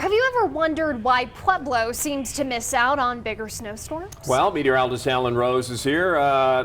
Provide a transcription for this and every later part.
Have you ever wondered why Pueblo seems to miss out on bigger snowstorms? Well, meteorologist Alan Rose is here.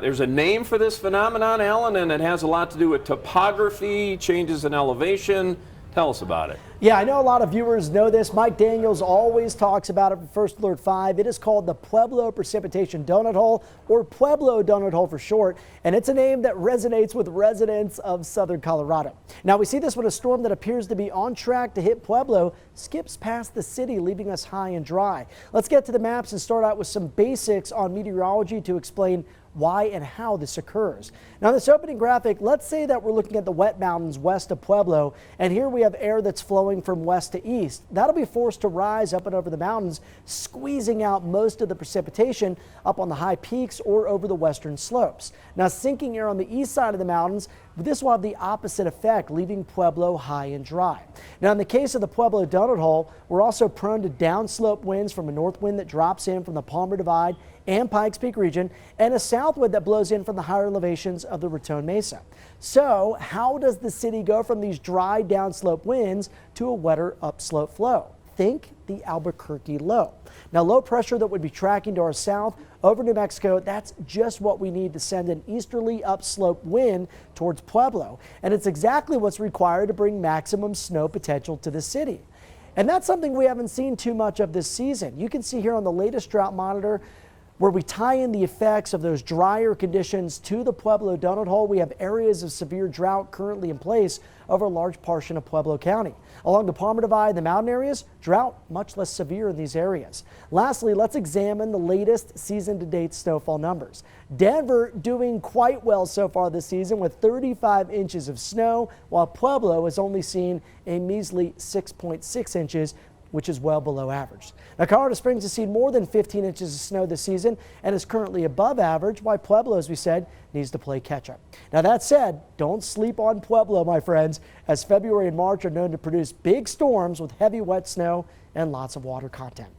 There's a name for this phenomenon, Alan, and it has a lot to do with topography, changes in elevation. Tell us about it. Yeah, I know a lot of viewers know this. Mike Daniels always talks about it for First Alert 5. It is called the Pueblo Precipitation Doughnut Hole, or Pueblo Doughnut Hole for short, and it's a name that resonates with residents of southern Colorado. Now, we see this when a storm that appears to be on track to hit Pueblo skips past the city, leaving us high and dry. Let's get to the maps and start out with some basics on meteorology to explain why and how this occurs. Now, in this opening graphic, let's say that we're looking at the wet mountains west of Pueblo, and here we have air that's flowing from west to east. That'll be forced to rise up and over the mountains, squeezing out most of the precipitation up on the high peaks or over the western slopes. Now, sinking air on the east side of the mountains, this will have the opposite effect, leaving Pueblo high and dry. Now, in the case of the Pueblo Doughnut Hole, we're also prone to downslope winds from a north wind that drops in from the Palmer Divide and Pikes Peak region, and a south wind that blows in from the higher elevations of the Raton Mesa. So how does the city go from these dry downslope winds to a wetter upslope flow? Think the Albuquerque low. Now, low pressure that would be tracking to our south over New Mexico, that's just what we need to send an easterly upslope wind towards Pueblo. And it's exactly what's required to bring maximum snow potential to the city. And that's something we haven't seen too much of this season. You can see here on the latest drought monitor, where we tie in the effects of those drier conditions to the Pueblo Doughnut Hole, we have areas of severe drought currently in place over a large portion of Pueblo County. Along the Palmer Divide, the mountain areas, drought much less severe in these areas. Lastly, let's examine the latest season-to-date snowfall numbers. Denver doing quite well so far this season with 35 inches of snow, while Pueblo has only seen a measly 6.6 inches, which is well below average. Now, Colorado Springs has seen more than 15 inches of snow this season and is currently above average, while Pueblo, as we said, needs to play catch up. Now, that said, don't sleep on Pueblo, my friends, as February and March are known to produce big storms with heavy wet snow and lots of water content.